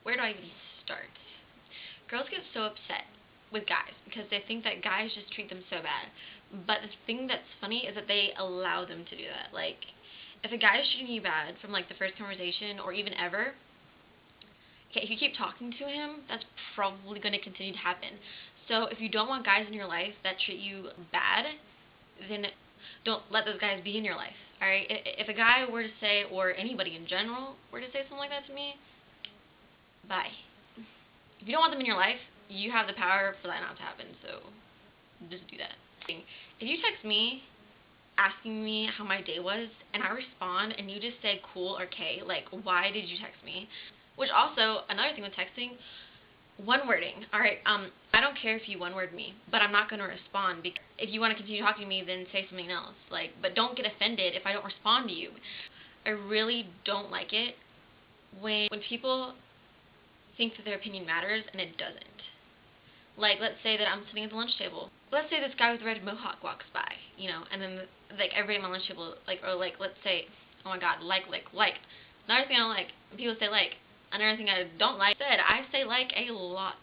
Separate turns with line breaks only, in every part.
where do I even start? Girls get so upset with guys because they think that guys just treat them so bad. But the thing that's funny is that they allow them to do that. Like, if a guy is treating you bad from like the first conversation or even ever, okay, if you keep talking to him, that's probably going to continue to happen. So if you don't want guys in your life that treat you bad, then don't let those guys be in your life. Alright? If a guy were to say, or anybody in general were to say something like that to me, bye. If you don't want them in your life, you have the power for that not to happen, so just do that. If you text me asking me how my day was and I respond and you just say cool or K, like, why did you text me? Which also, another thing with texting, one wording. Alright, I don't care if you one word me, but I'm not going to respond, because if you want to continue talking to me, then say something else. Like, but don't get offended if I don't respond to you. I really don't like it when people think that their opinion matters and it doesn't. Like, let's say that I'm sitting at the lunch table. Let's say this guy with a red mohawk walks by, you know, and then, like, everybody at my lunch table, like, or, like, let's say, oh my god, like. Another thing I don't like, when people say like. Another thing I don't like, I say like a lot.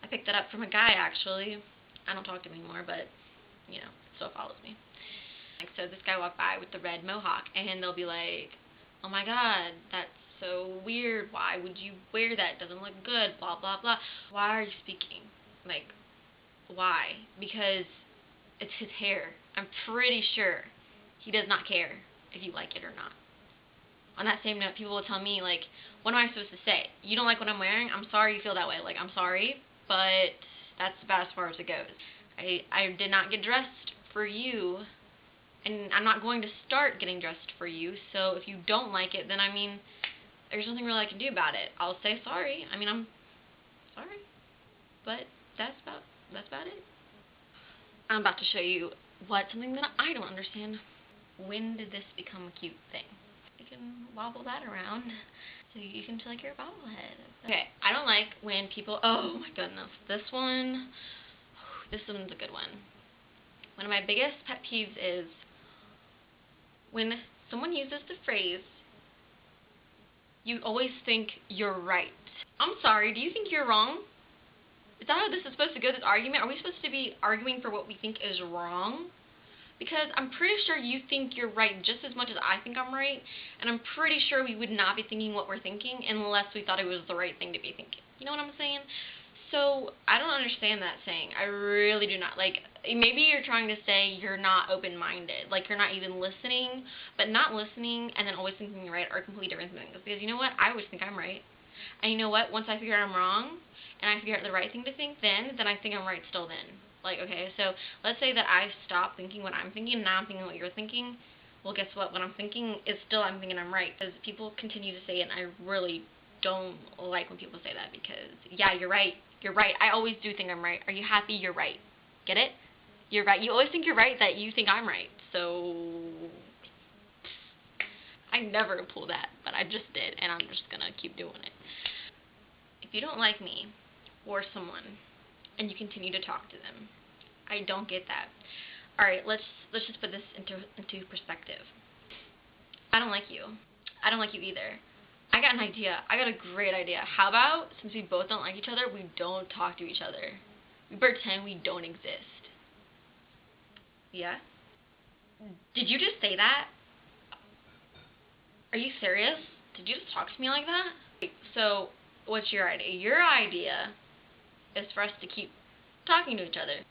I picked that up from a guy, actually. I don't talk to him anymore, but, you know, still follows me. Like, so this guy walked by with the red mohawk, and they'll be like, oh my god, that's so weird. Why would you wear that? It doesn't look good, blah, blah, blah. Why are you speaking? Like, why? Because it's his hair. I'm pretty sure he does not care if you like it or not. On that same note, people will tell me, like, what am I supposed to say? You don't like what I'm wearing? I'm sorry you feel that way. Like, I'm sorry, but that's about as far as it goes. I did not get dressed for you, and I'm not going to start getting dressed for you, so if you don't like it, then, I mean, there's nothing really I can do about it. I'll say sorry. I mean, I'm sorry, but that's about it. I'm about to show you something that I don't understand. When did this become a cute thing? You can wobble that around so you can feel like you're a bobblehead. Okay, I don't like when people, oh my goodness, this one's a good one. One of my biggest pet peeves is when someone uses the phrase, you always think you're right. I'm sorry, do you think you're wrong? Is that how this is supposed to go, this argument? Are we supposed to be arguing for what we think is wrong? Because I'm pretty sure you think you're right just as much as I think I'm right, and I'm pretty sure we would not be thinking what we're thinking unless we thought it was the right thing to be thinking. You know what I'm saying? So, I don't understand that saying. I really do not. Like, maybe you're trying to say you're not open-minded. Like, you're not even listening, but not listening and then always thinking you're right are completely different things. Because you know what? I always think I'm right. And you know what? Once I figure out I'm wrong, and I figure out the right thing to think then I think I'm right still then. Like, okay, so let's say that I stop thinking what I'm thinking, and now I'm thinking what you're thinking. Well, guess what? What I'm thinking is still I'm thinking I'm right. Because people continue to say it, and I really don't like when people say that. Because, yeah, you're right. You're right. I always do think I'm right. Are you happy? You're right. Get it? You're right. You always think you're right that you think I'm right. So, I never pull that, but I just did, and I'm just going to keep doing it. If you don't like me or someone, and you continue to talk to them, I don't get that. Alright, let's just put this into perspective. I don't like you. I don't like you either. I got an idea. I got a great idea. How about, since we both don't like each other, we don't talk to each other. We pretend we don't exist. Yeah? Did you just say that? Are you serious? Did you just talk to me like that? So, what's your idea? Your idea is for us to keep talking to each other.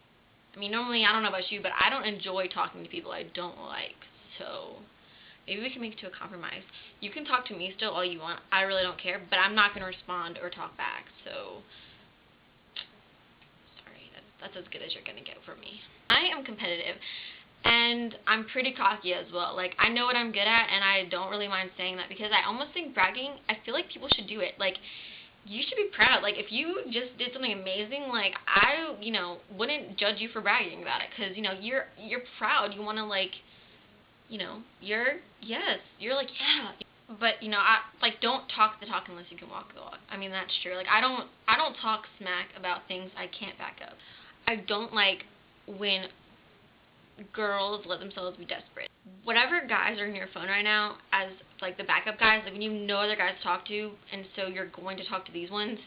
I mean, normally, I don't know about you, but I don't enjoy talking to people I don't like. So, maybe we can make it to a compromise. You can talk to me still all you want. I really don't care, but I'm not going to respond or talk back. So, sorry, that's as good as you're going to get from me. I am competitive, and I'm pretty cocky as well. Like, I know what I'm good at, and I don't really mind saying that, because I almost think bragging, I feel like people should do it. Like, you should be proud. Like, if you just did something amazing, like, I, you know, wouldn't judge you for bragging about it, because, you know, you're proud. You want to, like, you know, you're like, yeah. But, you know, don't talk the talk unless you can walk the walk. I mean, that's true. Like, I don't talk smack about things I can't back up. I don't like when girls let themselves be desperate. Whatever guys are in your phone right now as like the backup guys, like when you know other guys to talk to, and so you're going to talk to these ones,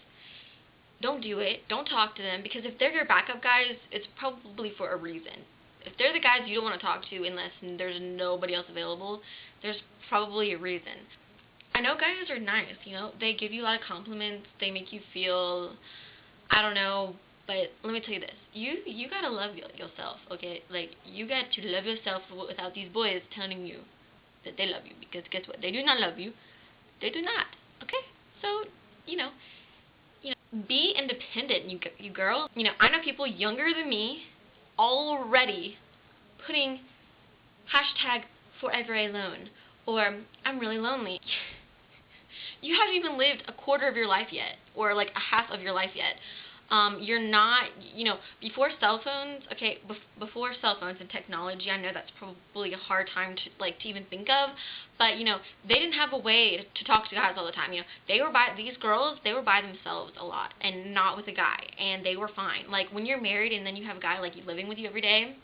don't do it. Don't talk to them, because if they're your backup guys, it's probably for a reason. If they're the guys you don't want to talk to unless there's nobody else available, there's probably a reason. I know guys are nice, you know, they give you a lot of compliments, they make you feel, I don't know, but let me tell you this, you gotta love yourself, okay? Like, you got to love yourself without these boys telling you that they love you, because guess what? They do not love you. They do not, okay? So, you know, be independent, you girls. You know, I know people younger than me already putting hashtag forever alone, or I'm really lonely. You haven't even lived a quarter of your life yet, or like a half of your life yet. You're not, you know, before cell phones, okay, before cell phones and technology, I know that's probably a hard time to even think of, but, you know, they didn't have a way to talk to guys all the time, you know, these girls, they were by themselves a lot, and not with a guy, and they were fine. Like, when you're married and then you have a guy, like, living with you every day,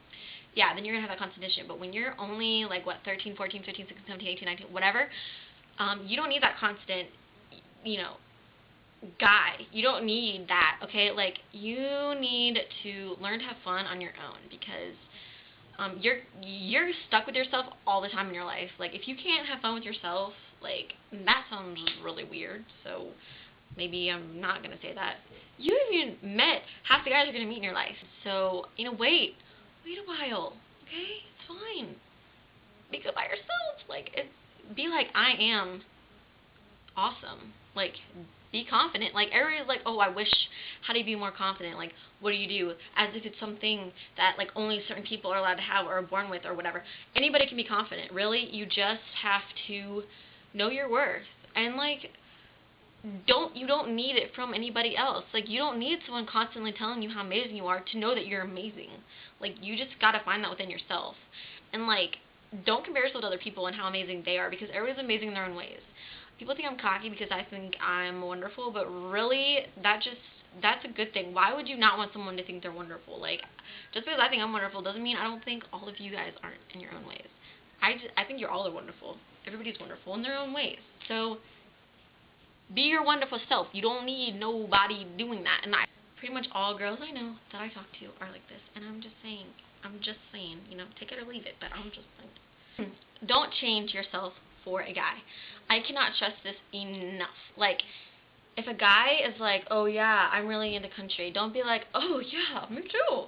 yeah, then you're gonna have that constant tension, but when you're only, like, what, 13, 14, 15, 16, 17, 18, 19, whatever, you don't need that constant, you know, guy. You don't need that, okay? Like, you need to learn to have fun on your own, because you're stuck with yourself all the time in your life. Like, if you can't have fun with yourself, like, that sounds really weird, so maybe I'm not gonna say that. You haven't even met half the guys you're gonna meet in your life, so, you know, wait a while, okay? It's fine. Be good by yourself. Like, be like, I am awesome. Like, be confident. Like, everybody's like, oh, I wish, how do you be more confident? Like, what do you do? As if it's something that, like, only certain people are allowed to have or are born with or whatever. Anybody can be confident, really. You just have to know your worth. And, like, you don't need it from anybody else. Like, you don't need someone constantly telling you how amazing you are to know that you're amazing. Like, you just gotta find that within yourself. And, like, don't compare yourself to other people and how amazing they are, because everybody's amazing in their own ways. People think I'm cocky because I think I'm wonderful, but really, that's a good thing. Why would you not want someone to think they're wonderful? Like, just because I think I'm wonderful doesn't mean I don't think all of you guys aren't in your own ways. I think you're all wonderful. Everybody's wonderful in their own ways. So, be your wonderful self. You don't need nobody doing that. And pretty much all girls I know that I talk to are like this. And I'm just saying, you know, take it or leave it, but I'm just saying. Don't change yourself for a guy. I cannot stress this enough. Like, if a guy is like, oh yeah, I'm really into country, don't be like, oh yeah, me too.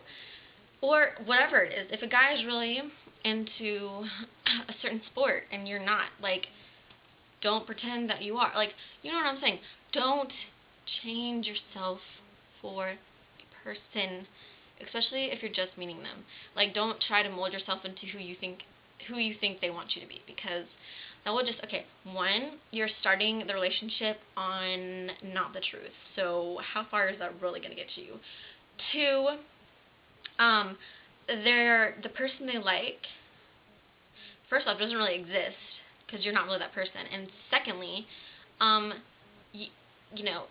Or whatever it is. If a guy is really into a certain sport and you're not, like, don't pretend that you are. Like, you know what I'm saying? Don't change yourself for a person, especially if you're just meeting them. Like, don't try to mold yourself into who you think they want you to be, because that will just, okay, one, you're starting the relationship on not the truth. So how far is that really going to get you? Two, the person they like, first off, doesn't really exist, because you're not really that person. And secondly, you know,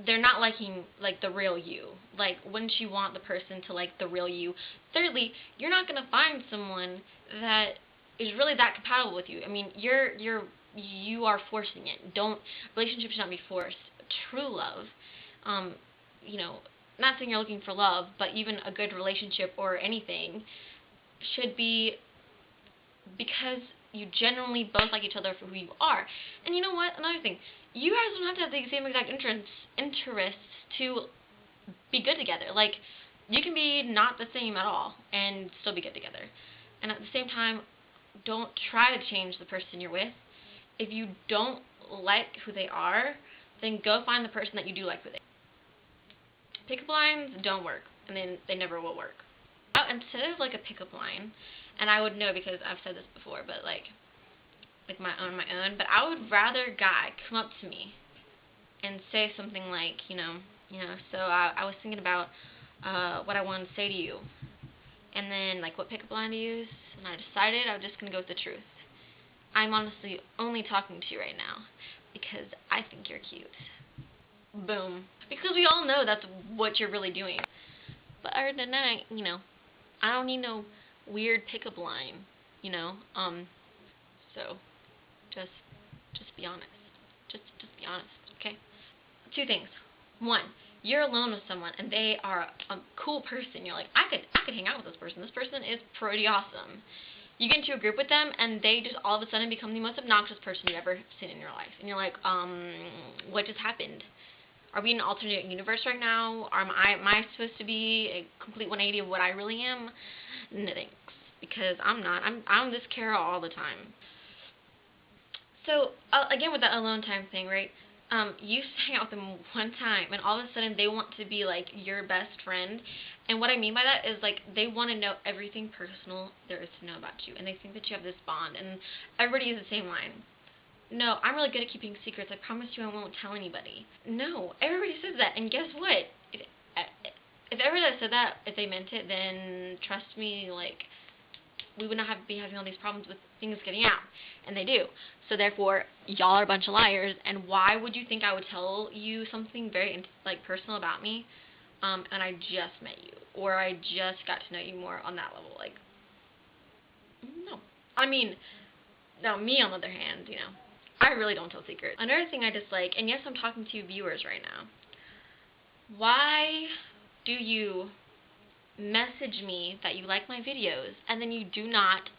they're not liking, like, the real you. Like, wouldn't you want the person to like the real you? Thirdly, you're not going to find someone that is really that compatible with you. I mean, you are forcing it. Relationships should not be forced. True love, you know, not saying you're looking for love, but even a good relationship or anything should be because you genuinely both like each other for who you are. And you know what? Another thing, you guys don't have to have the same exact interests to be good together. Like, you can be not the same at all and still be good together. And at the same time, don't try to change the person you're with. If you don't like who they are, then go find the person that you do like who they are. Pickup lines don't work, and they never will work. Instead of, like, a pickup line, and I would know because I've said this before, but like my own, but I would rather a guy come up to me and say something like, you know, so I was thinking about what I wanted to say to you, and then, like, what pickup line to use, and I decided I was just going to go with the truth. I'm honestly only talking to you right now because I think you're cute. Boom. Because we all know that's what you're really doing. But other than that, you know, I don't need no weird pickup line, you know? So just be honest. Just be honest, okay? Two things. One, you're alone with someone and they are a cool person. You're like, I could hang out with this person. This person is pretty awesome. You get into a group with them and they just all of a sudden become the most obnoxious person you've ever seen in your life. And you're like, what just happened? Are we in an alternate universe right now? Am I supposed to be a complete 180 of what I really am? No thanks. Because I'm not. I'm this Kara all the time. So, again with that alone time thing, right? You used to hang out with them one time, and all of a sudden they want to be, like, your best friend. And what I mean by that is, like, they want to know everything personal there is to know about you. And they think that you have this bond. And everybody uses the same line. No, I'm really good at keeping secrets. I promise you I won't tell anybody. No, everybody says that. And guess what? If everybody said that, if they meant it, then trust me, like, we would not be having all these problems with things getting out. And they do. So therefore, y'all are a bunch of liars. And why would you think I would tell you something very, like, personal about me? And I just met you. Or I just got to know you more on that level. Like, no. I mean, now me on the other hand, you know, I really don't tell secrets. Another thing I dislike, and yes, I'm talking to viewers right now. Why do you message me that you like my videos and then you do not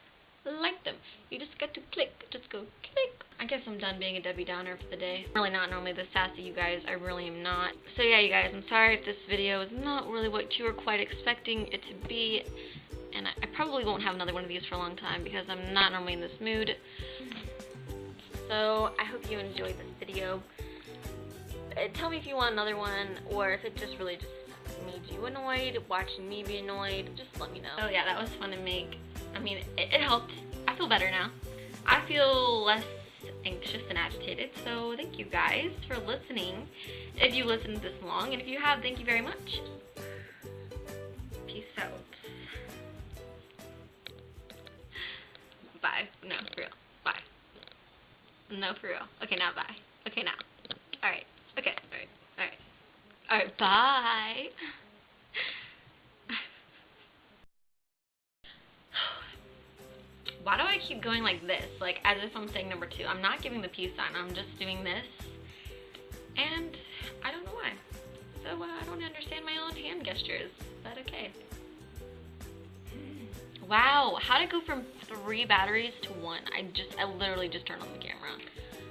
like them? You just got to click. Just go click. I guess I'm done being a Debbie Downer for the day. I'm really not normally this sassy, you guys. I really am not. So yeah, you guys, I'm sorry if this video is not really what you were quite expecting it to be. And I probably won't have another one of these for a long time because I'm not normally in this mood. So I hope you enjoyed this video. Tell me if you want another one, or if it just really just made you annoyed, watching me be annoyed, just let me know. Oh yeah, that was fun to make. I mean, it helped. I feel better now. I feel less anxious and agitated, so thank you guys for listening. If you listened this long, and if you have, thank you very much. Peace out. Bye. No, for real. Bye. No, for real. Okay, now bye. Okay, now. Alright. Okay, alright. Alright. Alright, bye. Why do I keep going like this? Like, as if I'm saying number 2. I'm not giving the peace sign. I'm just doing this. And I don't know why. So, I don't understand my own hand gestures. But okay. Wow, how did I go from 3 batteries to 1? I literally just turned on the camera.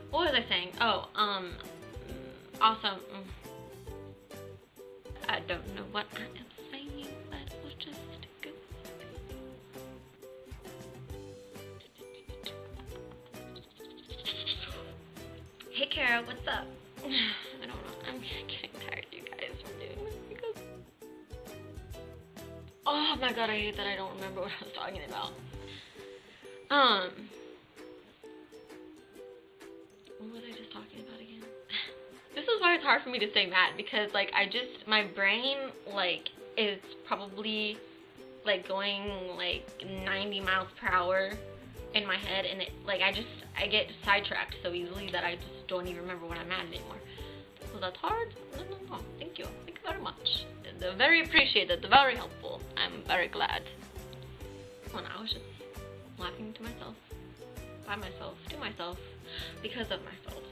What was I saying? Oh, awesome. I don't know what I am saying, but we'll just go. Hey Kara, what's up? I don't know, I'm getting tired of you guys from doing this because... Oh my god, I hate that I don't remember what I was talking about. What was I just talking about again? This is why it's hard for me to stay mad, because, like, my brain, like, is probably, like, going, like, 90 miles per hour in my head, and it, like, I get sidetracked so easily that I just don't even remember what I'm at anymore. So that's hard? No. Thank you. Thank you very much. They're very appreciated. They're very helpful. I'm very glad. Well, I was just laughing to myself, by myself, to myself, because of myself.